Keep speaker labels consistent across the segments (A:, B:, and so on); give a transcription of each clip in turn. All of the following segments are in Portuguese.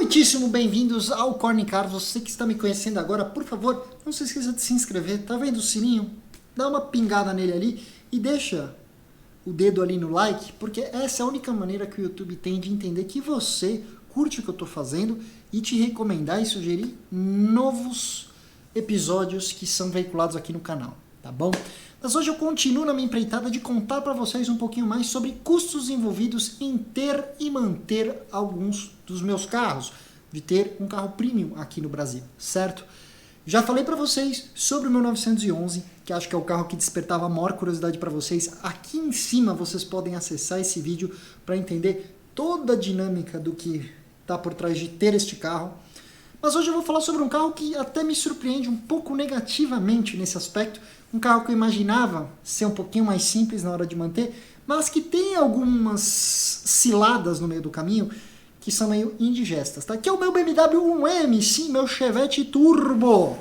A: Muitíssimo bem-vindos ao Corne Cars. Você que está me conhecendo agora, por favor, não se esqueça de se inscrever. Tá vendo o sininho? Dá uma pingada nele ali e deixa o dedo ali no like, porque essa é a única maneira que o YouTube tem de entender que você curte o que eu estou fazendo e te recomendar e sugerir novos episódios que são veiculados aqui no canal, tá bom? Mas hoje eu continuo na minha empreitada de contar para vocês um pouquinho mais sobre custos envolvidos em ter e manter alguns dos meus carros, de ter um carro premium aqui no Brasil, certo? Já falei para vocês sobre o meu 911, que acho que é o carro que despertava a maior curiosidade para vocês. Aqui em cima vocês podem acessar esse vídeo para entender toda a dinâmica do que está por trás de ter este carro. Mas hoje eu vou falar sobre um carro que até me surpreende um pouco negativamente nesse aspecto. Um carro que eu imaginava ser um pouquinho mais simples na hora de manter, mas que tem algumas ciladas no meio do caminho que são meio indigestas, tá? Que é o meu BMW 1M, sim, meu Chevette Turbo.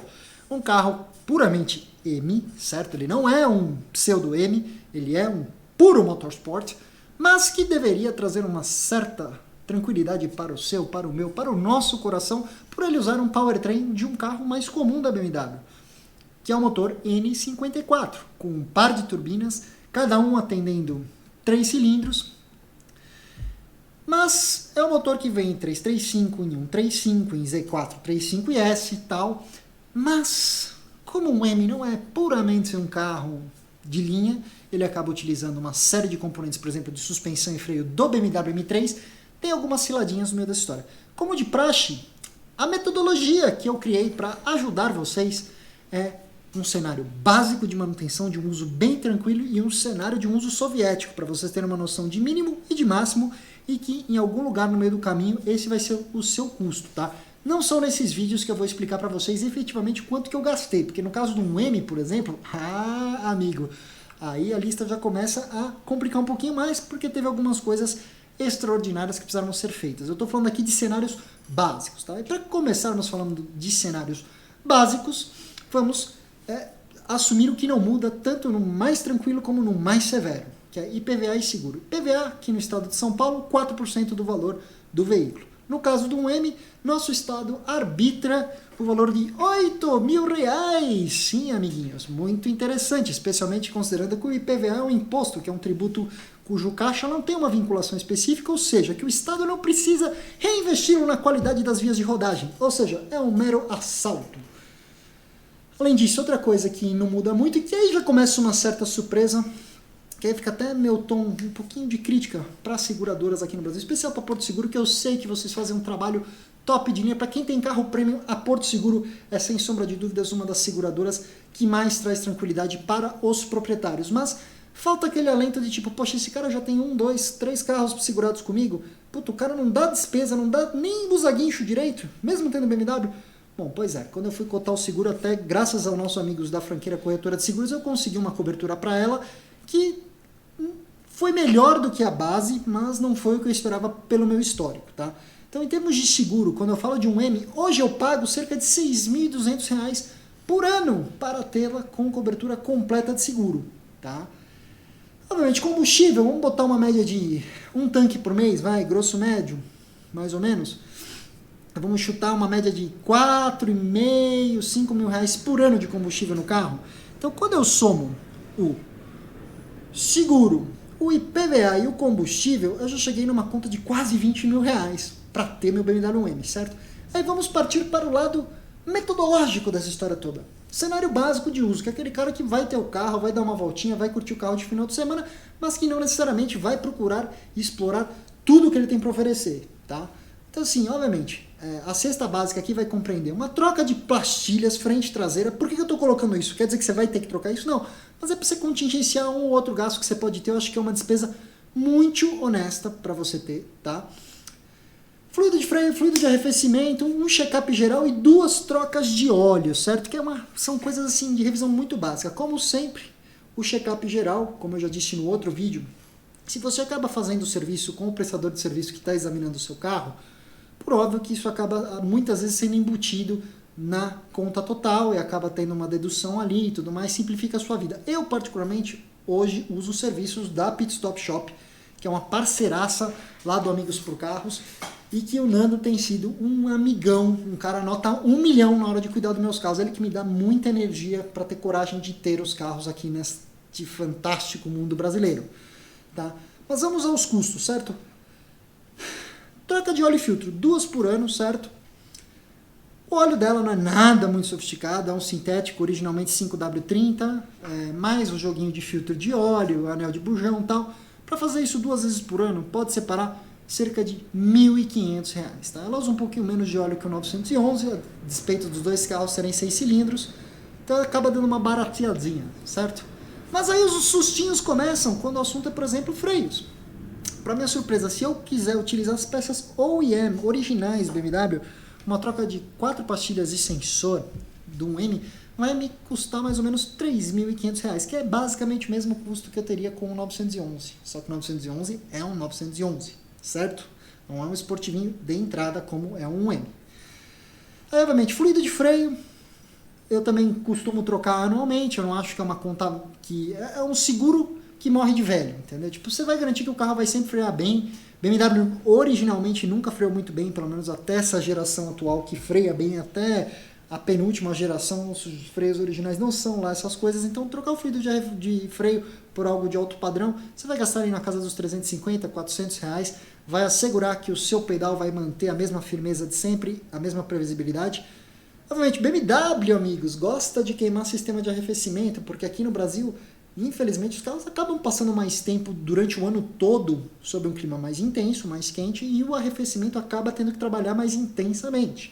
A: Um carro puramente M, certo? Ele não é um pseudo M, ele é um puro motorsport, mas que deveria trazer uma certa tranquilidade para o seu, para o meu, para o nosso coração, por ele usar um powertrain de um carro mais comum da BMW, que é o motor N54, com um par de turbinas, cada um atendendo 3 cilindros, mas é um motor que vem em 335, em 135, em Z4, 35 e S e tal, mas como um M não é puramente um carro de linha, ele acaba utilizando uma série de componentes, por exemplo, de suspensão e freio do BMW M3, tem algumas ciladinhas no meio dessa história. Como de praxe, a metodologia que eu criei para ajudar vocês é um cenário básico de manutenção, de um uso bem tranquilo, e um cenário de um uso soviético, para vocês terem uma noção de mínimo e de máximo, e que em algum lugar no meio do caminho esse vai ser o seu custo, tá? Não são nesses vídeos que eu vou explicar para vocês efetivamente quanto que eu gastei, porque no caso do 1M, por exemplo, amigo, aí a lista já começa a complicar um pouquinho mais, porque teve algumas coisas extraordinárias que precisaram ser feitas. Eu estou falando aqui de cenários básicos, tá? E para começarmos falando de cenários básicos, vamos assumir o que não muda tanto no mais tranquilo como no mais severo, que é IPVA e seguro. IPVA, aqui no estado de São Paulo, 4% do valor do veículo. No caso do 1M, nosso estado arbitra o valor de R$8.000. Sim, amiguinhos, muito interessante, especialmente considerando que o IPVA é um imposto, que é um tributo cujo caixa não tem uma vinculação específica, ou seja, que o Estado não precisa reinvestir na qualidade das vias de rodagem, ou seja, é um mero assalto. Além disso, outra coisa que não muda muito, e que aí já começa uma certa surpresa, que aí fica até meu tom um pouquinho de crítica para as seguradoras aqui no Brasil, especial para Porto Seguro, que eu sei que vocês fazem um trabalho top de linha. Para quem tem carro premium, a Porto Seguro é sem sombra de dúvidas uma das seguradoras que mais traz tranquilidade para os proprietários. Mas falta aquele alento de tipo, poxa, esse cara já tem 1, 2, 3 carros segurados comigo, puto, o cara não dá despesa, não dá nem usa-guincho direito, mesmo tendo BMW. Bom, pois é, quando eu fui cotar o seguro, até graças aos nossos amigos da franqueira corretora de seguros, eu consegui uma cobertura para ela que foi melhor do que a base, mas não foi o que eu esperava pelo meu histórico, tá? Então, em termos de seguro, quando eu falo de um M, hoje eu pago cerca de R$6.200 por ano para tê-la com cobertura completa de seguro, tá? Obviamente, combustível, vamos botar uma média de um tanque por mês, vai, grosso médio, mais ou menos. Vamos chutar uma média de R$4.500, R$5.000 por ano de combustível no carro. Então, quando eu somo o seguro, o IPVA e o combustível, eu já cheguei numa conta de quase R$20.000 para ter meu BMW M, certo? Aí vamos partir para o lado metodológico dessa história toda. Cenário básico de uso, que é aquele cara que vai ter o carro, vai dar uma voltinha, vai curtir o carro de final de semana, mas que não necessariamente vai procurar explorar tudo que ele tem para oferecer, tá? Então assim, obviamente, a cesta básica aqui vai compreender uma troca de pastilhas frente e traseira. Por que eu estou colocando isso? Quer dizer que você vai ter que trocar isso? Não, mas é para você contingenciar um ou outro gasto que você pode ter. Eu acho que é uma despesa muito honesta para você ter, tá? Fluido de freio, fluido de arrefecimento, um check-up geral e 2 trocas de óleo, certo? Que são coisas assim de revisão muito básica. Como sempre, o check-up geral, como eu já disse no outro vídeo, se você acaba fazendo o serviço com o prestador de serviço que está examinando o seu carro, por óbvio que isso acaba muitas vezes sendo embutido na conta total e acaba tendo uma dedução ali e tudo mais, simplifica a sua vida. Eu, particularmente, hoje uso os serviços da Pit Stop Shop, que é uma parceiraça lá do Amigos por Carros, e que o Nando tem sido um amigão, um cara nota 1 milhão na hora de cuidar dos meus carros. Ele que me dá muita energia para ter coragem de ter os carros aqui neste fantástico mundo brasileiro. Tá? Mas vamos aos custos, certo? Troca de óleo e filtro, 2 por ano, certo? O óleo dela não é nada muito sofisticado, é um sintético, originalmente 5W30, mais um joguinho de filtro de óleo, anel de bujão e tal. Para fazer isso 2 vezes por ano, pode separar cerca de R$ 1.500. Tá? Ela usa um pouquinho menos de óleo que o 911, a despeito dos dois carros serem 6 cilindros, então acaba dando uma barateadinha, certo? Mas aí os sustinhos começam quando o assunto é, por exemplo, freios. Para minha surpresa, se eu quiser utilizar as peças OEM, originais BMW, uma troca de 4 pastilhas e sensor de um M vai me custar mais ou menos R$ 3.500, que é basicamente o mesmo custo que eu teria com o 911. Só que o 911 é um 911, certo? Não é um esportivinho de entrada como é um M. Aí, obviamente, fluido de freio, eu também costumo trocar anualmente, eu não acho que é uma conta que... É um seguro que morre de velho, entendeu? Tipo, você vai garantir que o carro vai sempre frear bem. BMW originalmente nunca freou muito bem, pelo menos até essa geração atual que freia bem, até a penúltima geração, os freios originais não são lá essas coisas, então trocar o fluido de freio por algo de alto padrão, você vai gastar ali na casa dos 350, 400 reais, vai assegurar que o seu pedal vai manter a mesma firmeza de sempre, a mesma previsibilidade. Obviamente, BMW, amigos, gosta de queimar sistema de arrefecimento, porque aqui no Brasil, infelizmente, os carros acabam passando mais tempo durante o ano todo sob um clima mais intenso, mais quente, e o arrefecimento acaba tendo que trabalhar mais intensamente.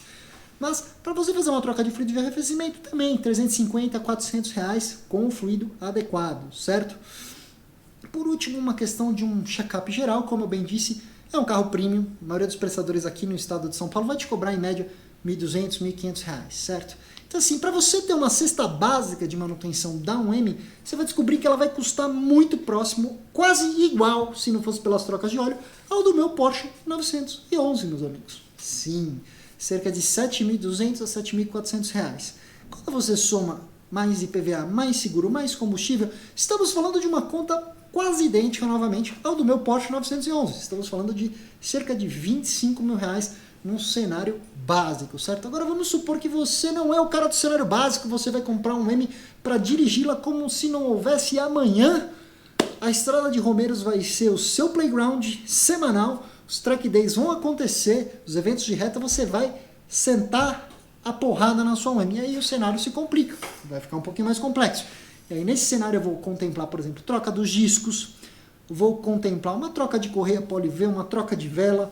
A: Mas, para você fazer uma troca de fluido de arrefecimento, também 350 a 400 reais com o fluido adequado, certo? Por último, uma questão de um check-up geral, como eu bem disse, é um carro premium. A maioria dos prestadores aqui no estado de São Paulo vai te cobrar em média R$ 1.200, R$ 1.500, certo? Então, assim, para você ter uma cesta básica de manutenção da 1M, você vai descobrir que ela vai custar muito próximo, quase igual, se não fosse pelas trocas de óleo, ao do meu Porsche 911, meus amigos. Sim, cerca de R$ 7.200 a R$ 7.400. Quando você soma mais IPVA, mais seguro, mais combustível, estamos falando de uma conta quase idêntica, novamente, ao do meu Porsche 911. Estamos falando de cerca de R$ 25 mil num cenário básico, certo? Agora vamos supor que você não é o cara do cenário básico, você vai comprar um M para dirigi-la como se não houvesse amanhã. A Estrada de Romeiros vai ser o seu playground semanal, os track days vão acontecer, os eventos de reta você vai sentar a porrada na sua M. E aí o cenário se complica, vai ficar um pouquinho mais complexo. E aí nesse cenário eu vou contemplar, por exemplo, troca dos discos, vou contemplar uma troca de correia Poliv, uma troca de vela,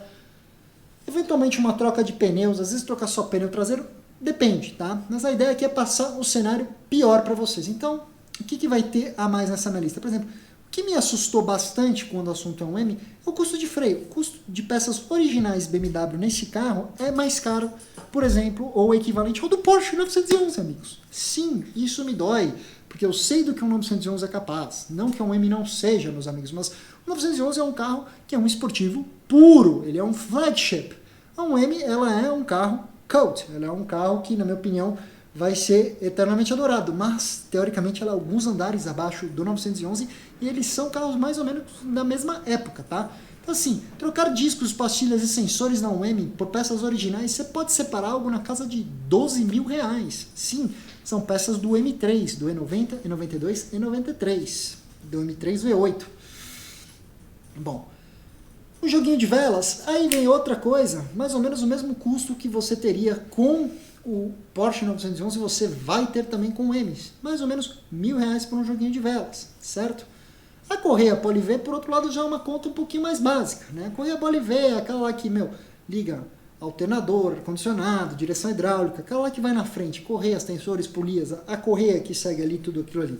A: eventualmente uma troca de pneus, às vezes trocar só pneu traseiro, depende, tá? Mas a ideia aqui é passar o cenário pior para vocês. Então, o que vai ter a mais nessa minha lista? Por exemplo, o que me assustou bastante quando o assunto é um M é o custo de freio. O custo de peças originais BMW nesse carro é mais caro, por exemplo, ou equivalente ao do Porsche 911, amigos. Sim, isso me dói, porque eu sei do que um 911 é capaz. Não que um M não seja, meus amigos, mas o 911 é um carro que é um esportivo puro, ele é um flagship. A 1M, ela é um carro cult, ela é um carro que, na minha opinião, vai ser eternamente adorado, mas, teoricamente, ela é alguns andares abaixo do 911 e eles são carros mais ou menos da mesma época, tá? Então, assim, trocar discos, pastilhas e sensores na 1M por peças originais, você pode separar algo na casa de R$ 12 mil. Sim, são peças do M3, do E90, E92 e E93, do M3 V8. Bom, o joguinho de velas, aí vem outra coisa, mais ou menos o mesmo custo que você teria com o Porsche 911, você vai ter também com o M, mais ou menos R$ 1.000 por um joguinho de velas, certo? A correia Poliv, por outro lado, já é uma conta um pouquinho mais básica, né? A correia Poliv é aquela lá que, liga alternador, ar-condicionado, direção hidráulica, aquela lá que vai na frente, correias, tensores, polias, a correia que segue ali, tudo aquilo ali.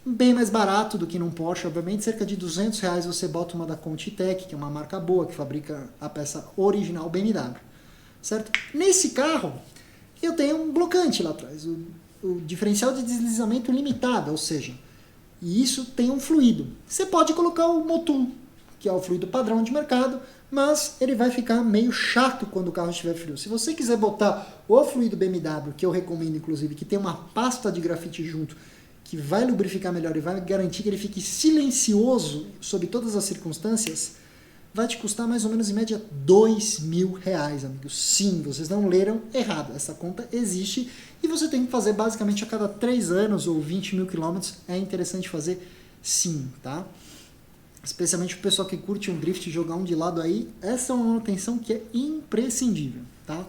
A: Bem mais barato do que num Porsche, obviamente, cerca de R$ 200 você bota uma da Contitech, que é uma marca boa, que fabrica a peça original BMW, certo? Nesse carro, eu tenho um blocante lá atrás, o diferencial de deslizamento limitado, ou seja, e isso tem um fluido. Você pode colocar o Motul, que é o fluido padrão de mercado, mas ele vai ficar meio chato quando o carro estiver frio. Se você quiser botar o fluido BMW, que eu recomendo inclusive, que tem uma pasta de grafite junto, que vai lubrificar melhor e vai garantir que ele fique silencioso sob todas as circunstâncias, vai te custar mais ou menos em média R$ 2.000, amigos. Sim, vocês não leram errado, essa conta existe e você tem que fazer basicamente a cada 3 anos ou 20 mil quilômetros, é interessante fazer sim, tá? Especialmente o pessoal que curte um drift, jogar um de lado aí, essa é uma manutenção que é imprescindível, tá?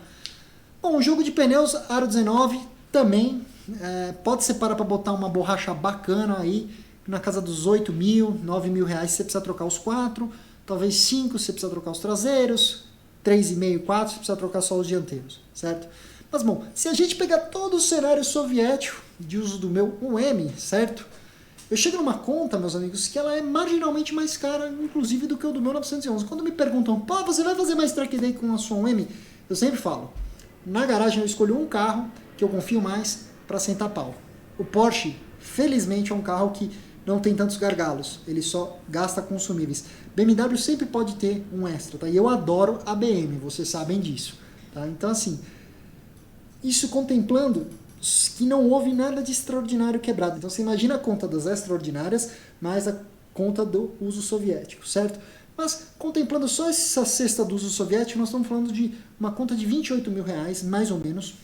A: Bom, o jogo de pneus Aro 19 também pode separar para botar uma borracha bacana aí, na casa dos 8 mil, 9 mil reais, você precisa trocar os 4, talvez 5 você precisa trocar os traseiros, 3,5, 4 você precisa trocar só os dianteiros, certo? Mas bom, se a gente pegar todo o cenário soviético de uso do meu 1M, certo? Eu chego numa conta, meus amigos, que ela é marginalmente mais cara, inclusive, do que o do meu 911. Quando me perguntam, pô, você vai fazer mais track day com a sua 1M? Eu sempre falo, na garagem eu escolho um carro que eu confio mais para sentar pau. O Porsche, felizmente, é um carro que não tem tantos gargalos, ele só gasta consumíveis. BMW sempre pode ter um extra, tá? E eu adoro a BM, vocês sabem disso, tá? Então, assim, isso contemplando que não houve nada de extraordinário quebrado. Então você imagina a conta das extraordinárias mais a conta do uso soviético, certo? Mas contemplando só essa cesta do uso soviético, nós estamos falando de uma conta de 28 mil reais, mais ou menos.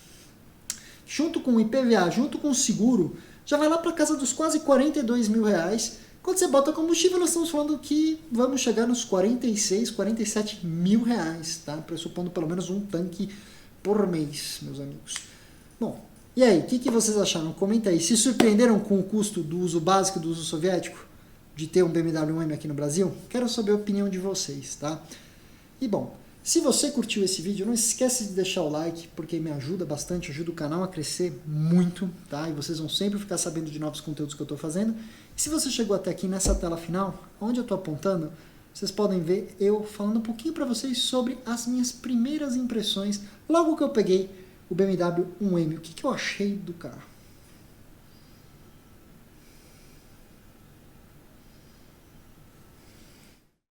A: Junto com o IPVA, junto com o seguro, já vai lá para casa dos quase 42 mil reais. Quando você bota combustível, nós estamos falando que vamos chegar nos 46, 47 mil reais, tá? Pressupondo pelo menos um tanque por mês, meus amigos. Bom, e aí, o que vocês acharam? Comenta aí. Se surpreenderam com o custo do uso básico do uso soviético? De ter um BMW 1M aqui no Brasil? Quero saber a opinião de vocês, tá? E bom, se você curtiu esse vídeo, não esquece de deixar o like, porque me ajuda bastante, ajuda o canal a crescer muito, tá? E vocês vão sempre ficar sabendo de novos conteúdos que eu estou fazendo. E se você chegou até aqui nessa tela final, onde eu estou apontando, vocês podem ver eu falando um pouquinho para vocês sobre as minhas primeiras impressões, logo que eu peguei o BMW 1M, o que eu achei do carro.